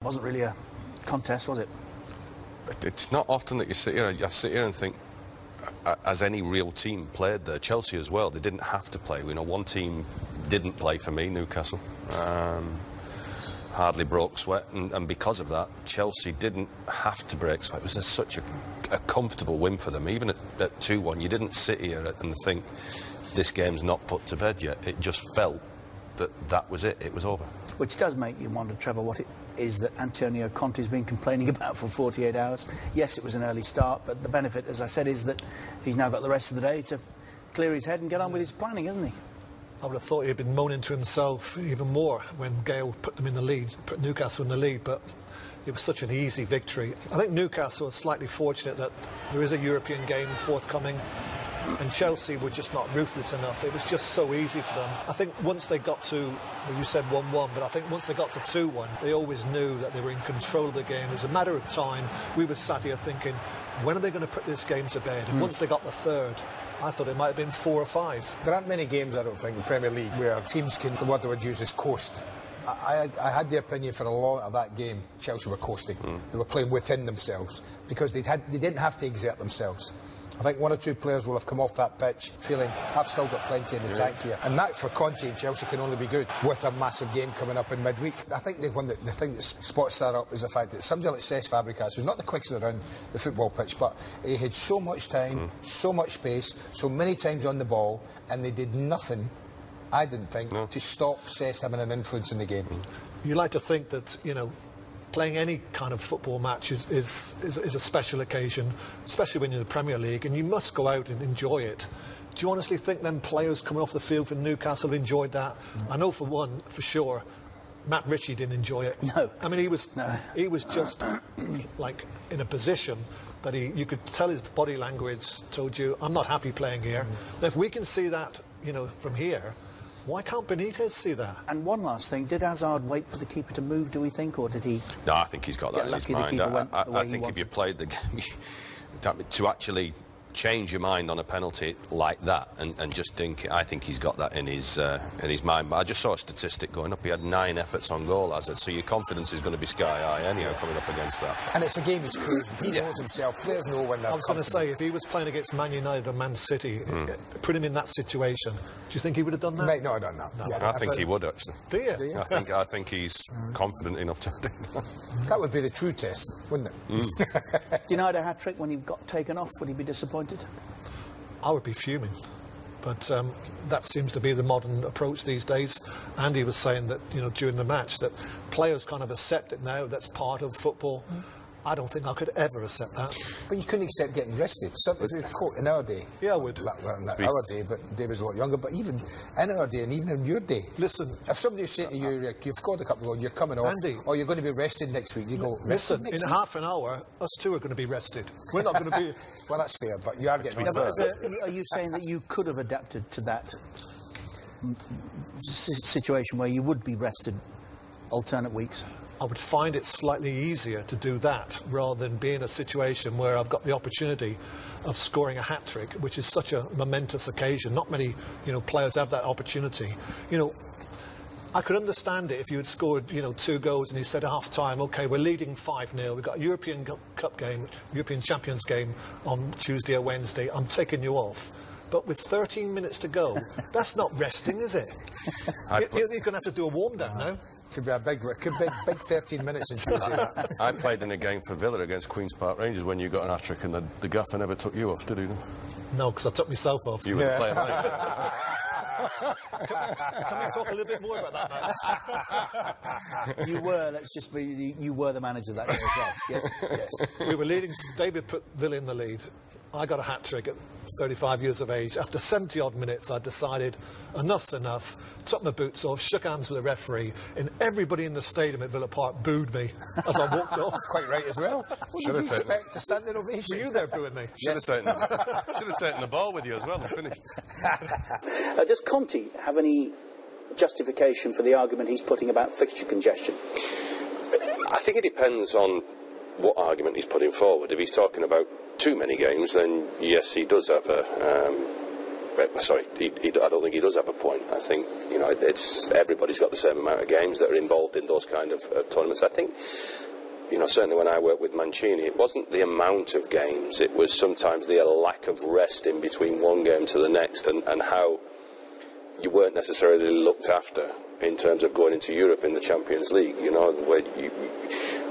Wasn't really a contest, was it? It's not often that you sit here and think, as any real team played there. Chelsea as well, they didn't have to play. One team didn't play for me, Newcastle. Hardly broke sweat, and because of that, Chelsea didn't have to break sweat. It was such a comfortable win for them. Even at 2-1, you didn't sit here and think, this game's not put to bed yet. It just felt that was it. It was over. Which does make you wonder, Trevor, what it is that Antonio Conte's been complaining about for 48 hours. Yes, it was an early start, but the benefit, as I said, is that he's now got the rest of the day to clear his head and get on with his planning, hasn't he? I would have thought he'd been moaning to himself even more when Gale put them in the lead, put Newcastle in the lead, but it was such an easy victory. I think Newcastle is slightly fortunate that there is a European game forthcoming, and Chelsea were just not ruthless enough. It was just so easy for them. I think once they got to, well, you said 1-1, but I think once they got to 2-1, they always knew that they were in control of the game. It was a matter of time. We were sat here thinking, when are they going to put this game to bed? And once they got the third, I thought it might have been 4 or 5. There aren't many games, I don't think, in the Premier League where teams can, the word they would use is coast. I had the opinion for a lot of that game, Chelsea were coasting. They were playing within themselves because they didn't have to exert themselves. I think 1 or 2 players will have come off that pitch feeling, I've still got plenty in the tank here. And that, for Conte and Chelsea, can only be good with a massive game coming up in midweek. I think the thing that spots that up is the fact that somebody like Cesc Fabregas, who's not the quickest around the football pitch, but he had so much time, so much space, so many times on the ball, and they did nothing, I didn't think, to stop Cesc having an influence in the game. You like to think that, playing any kind of football match is a special occasion, especially when you're in the Premier League, and you must go out and enjoy it. Do you honestly think them players coming off the field for Newcastle enjoyed that? I know for one, for sure, Matt Ritchie didn't enjoy it. No. I mean, he was just like in a position that you could tell his body language told you, I'm not happy playing here. Now, if we can see that, from here, why can't Benitez see that? And one last thing, did Hazard wait for the keeper to move, do we think, or did he... No, I think he's got that in his mind. I think if you played the game, to actually change your mind on a penalty like that and just think, I think he's got that in his mind. But I just saw a statistic going up. He had 9 efforts on goal, so your confidence is going to be sky high anyhow coming up against that. And it's a game he's cruising. He knows himself. Players know when they're I was going to say, if he was playing against Man United or Man City, put him in that situation, do you think he would have done that? He might not have done that. No. Yeah, I think he would, actually. Do you? I think he's confident enough to do that. That would be the true test, wouldn't it? Denied a hat-trick when he got taken off, would he be disappointed? I would be fuming, but that seems to be the modern approach these days. Andy was saying that, during the match, that players kind of accept it now, that's part of football. I don't think I could ever accept that. But you couldn't accept getting rested. Something in our day. Yeah, I would. Well, in our day, but Dave was a lot younger. But even in our day, and even in your day, listen. If somebody was saying to you, Rick, you've scored a couple of goals, you're coming off, Andy, or you're going to be rested next week, you go. Listen, in half an hour, us two are going to be rested. We're not going to be. Well, that's fair, but you are getting. Are you saying that you could have adapted to that situation where you would be rested alternate weeks? I would find it slightly easier to do that rather than be in a situation where I've got the opportunity of scoring a hat-trick, which is such a momentous occasion. Not many, players have that opportunity. I could understand it if you had scored, 2 goals and you said at half-time, OK, we're leading 5-0. We've got a European Cup game, European Champions game on Tuesday or Wednesday. I'm taking you off. But with 13 minutes to go, that's not resting, is it? You're going to have to do a warm-down now. Could be a big 13 minutes in Tuesday. I played in a game for Villa against Queen's Park Rangers when you got an hat-trick and the gaffer never took you off, did he? No, because I took myself off. You wouldn't play either. Can we talk a little bit more about that? You were the manager that day as well. Yes. We were leading. David put Villa in the lead. I got a hat-trick at 35 years of age. After 70-odd minutes, I decided enough's enough, took my boots off, shook hands with the referee, and everybody in the stadium at Villa Park booed me as I walked off. Quite right as well. Should have expect to stand in ovation. Were you there booing me? Should have taken the ball with you as well and finished. Does Conte have any justification for the argument he's putting about fixture congestion? I think it depends on what argument he's putting forward. If he's talking about too many games, then yes, he does have Sorry, I don't think he does have a point. I think, you know, everybody's got the same amount of games that are involved in those kind of tournaments. I think, you know, certainly when I worked with Mancini, it wasn't the amount of games, it was sometimes the lack of rest in between one game to the next, and how you weren't necessarily looked after in terms of going into Europe in the Champions League. You know, where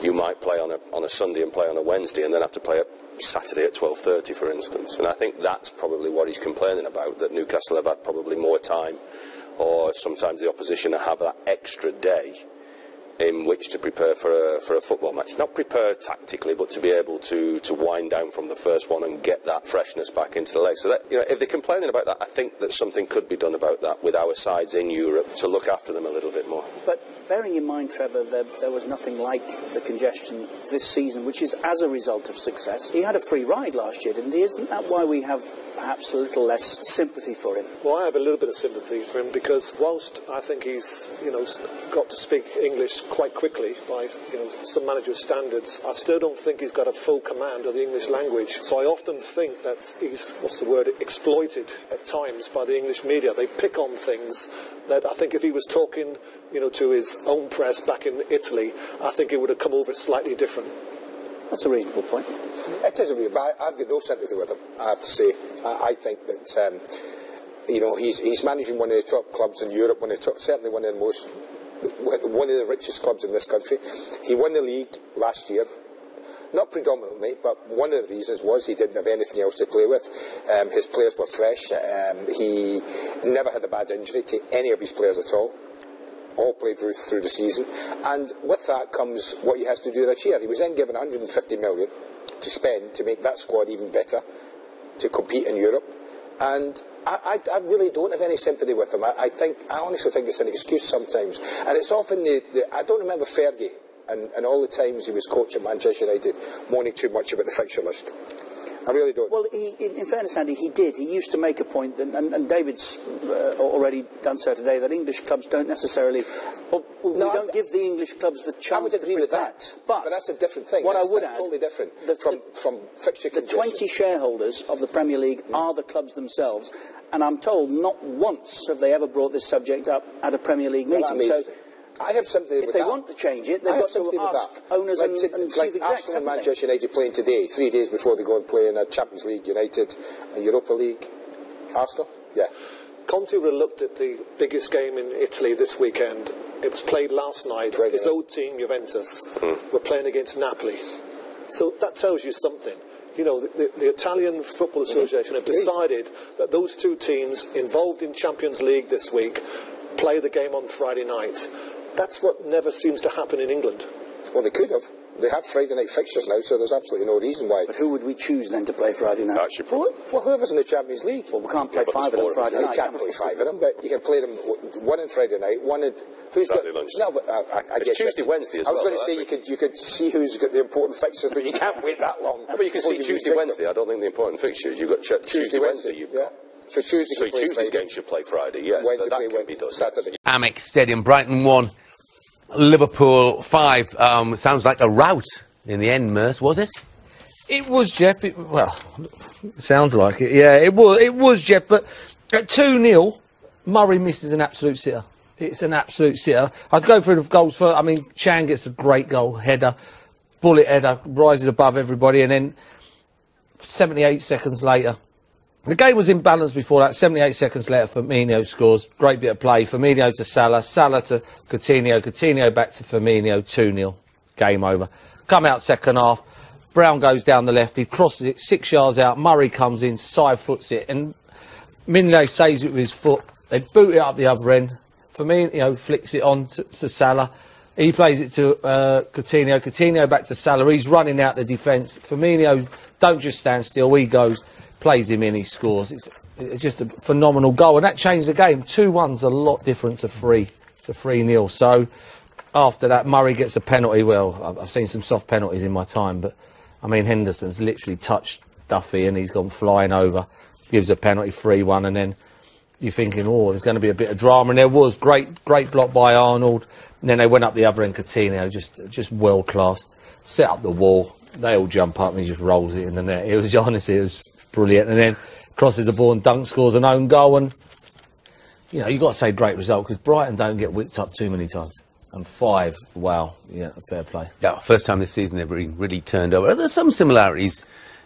you might play on a Sunday and play on a Wednesday and then have to play at Saturday at 12:30, for instance. And I think that's probably what he's complaining about, that Newcastle have had probably more time, or sometimes the opposition have that extra day in which to prepare for a football match. Not prepare tactically, but to be able to wind down from the first one and get that freshness back into the legs. So that, you know, if they're complaining about that, I think that something could be done about that with our sides in Europe to look after them a little bit more. But bearing in mind, Trevor, there was nothing like the congestion this season, which is as a result of success. He had a free ride last year, didn't he? Isn't that why we have perhaps a little less sympathy for him? Well, I have a little bit of sympathy for him, because whilst I think he's, you know, got to speak English quite quickly by, you know, some managers' standards, I still don't think he's got a full command of the English language. So I often think that he's, exploited at times by the English media. They pick on things that I think if he was talking, you know, to his own press back in Italy, I think it would have come over slightly different. That's a reasonable point. It is a real, but I've got no sympathy with him, I have to say. I think that, you know, he's managing one of the top clubs in Europe, certainly one of the richest clubs in this country. He won the league last year. Not predominantly, but one of the reasons was he didn't have anything else to play with. His players were fresh. He never had a bad injury to any of his players at all. All played through the season, and with that comes what he has to do this year. He was then given 150 million to spend to make that squad even better, to compete in Europe, and I really don't have any sympathy with him. I honestly think it's an excuse sometimes, and it's often I don't remember Fergie and all the times he was coach at Manchester United moaning too much about the fixture list. I really don't. Well, in fairness, Andy, he did. He used to make a point, and David's already done so today, that English clubs don't necessarily... we don't give the English clubs the chance. I would agree with that. But that's a different thing. What I would add... totally different from fixture conditions. The 20 shareholders of the Premier League are the clubs themselves, and I'm told not once have they ever brought this subject up at a Premier League meeting. So I have something with that. If they want to change it, they've got to ask owners and chief execs. Arsenal and Manchester United playing today, 3 days before they go and play in a Champions League, United and Europa League. Arsenal? Yeah. Conte would have looked at the biggest game in Italy this weekend. It was played last night. His old team, Juventus, were playing against Napoli. So that tells you something. You know, the Italian Football Association have decided that those two teams involved in Champions League this week play the game on Friday night. That's what never seems to happen in England. Well, they could have. They have Friday night fixtures now, so there's absolutely no reason why. But who would we choose then to play Friday night? Well, whoever's in the Champions League. Well, we can't play 5 of them Friday night. You can't play 5 of them, but you can play them one on Friday night, one on... Saturday lunchtime. No, but I guess Tuesday, Wednesday as well. I was going to say you could see who's got the important fixtures, but you can't wait that long. But you can see Tuesday, Wednesday. I don't think the important fixtures. You've got Tuesday, Wednesday. You've got. So Tuesday's game should play Friday, yes. Wednesday that can be done. Saturday. Amex Stadium, Brighton 1, Liverpool 5. Sounds like a rout in the end, Merce, was it? It was, Jeff. It sounds like it. Yeah, it was, Jeff. But at 2-0, Murray misses an absolute sitter. It's an absolute sitter. I'd go through the goals first. I mean, Chan gets a great goal, header, bullet header, rises above everybody, and then 78 seconds later, the game was imbalanced before that. 78 seconds later, Firmino scores. Great bit of play. Firmino to Salah. Salah to Coutinho. Coutinho back to Firmino. 2-0. Game over. Come out second half. Brown goes down the left. He crosses it 6 yards out. Murray comes in, side foots it. And Mignolet saves it with his foot. They boot it up the other end. Firmino flicks it on to Salah. He plays it to Coutinho. Coutinho back to Salah. He's running out the defence. Firmino don't just stand still. He goes, plays him in, he scores. It's just a phenomenal goal. And that changed the game. 2-1's a lot different to 3-0. So after that, Murray gets a penalty. Well, I've seen some soft penalties in my time, but I mean, Henderson's literally touched Duffy and he's gone flying over. Gives a penalty, 3-1, and then you're thinking, oh, there's going to be a bit of drama. And there was great block by Arnold. And then they went up the other end, Coutinho, just world class. Set up the wall. They all jump up and he just rolls it in the net. It was honestly, it was brilliant. And then crosses the ball and Dunk scores an own goal. And, you know, you've got to say great result because Brighton don't get whipped up too many times. And 5, wow, yeah, fair play. Yeah, first time this season they've really turned over. There's some similarities,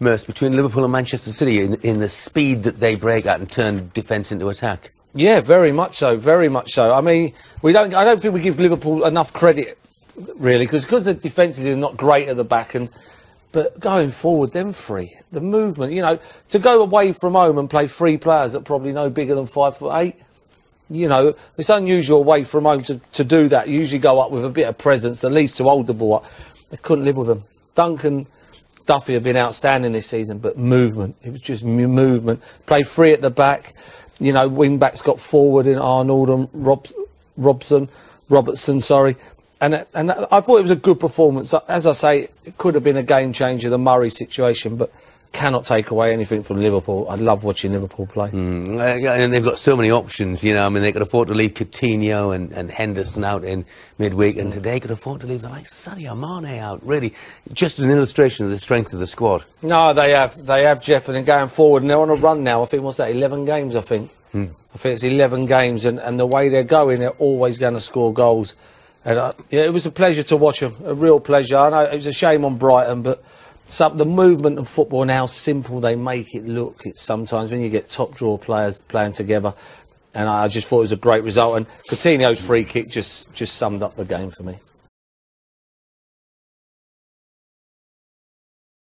Merce, between Liverpool and Manchester City in the speed that they break at and turn defence into attack. Yeah, very much so, very much so. I mean, I don't think we give Liverpool enough credit, really, because the defensively are not great at the back, but going forward, them three, the movement, you know, to go away from home and play 3 players that are probably no bigger than 5'8", you know, it's unusual away from home to do that. You usually go up with a bit of presence, at least to hold the ball up. They couldn't live with them. Duncan, Duffy have been outstanding this season, but movement, it was just movement. Play 3 at the back, you know, wing-backs got forward in Arnold and Robertson, sorry. And I thought it was a good performance. As I say, it could have been a game changer, the Murray situation, but cannot take away anything from Liverpool. I love watching Liverpool play. And they've got so many options, you know. I mean, they could afford to leave Coutinho and Henderson out in midweek, and today could afford to leave the likes of Sadio Mane out, really. Just an illustration of the strength of the squad. No, they have, Jeff, and then going forward, and they're on a run now. I think, what's that, 11 games, I think. I think it's 11 games, and the way they're going, they're always going to score goals. And yeah, it was a pleasure to watch them, a real pleasure. I know it was a shame on Brighton, but the movement of football and how simple they make it look, it's sometimes when you get top draw players playing together. And I just thought it was a great result. And Coutinho's free kick just summed up the game for me.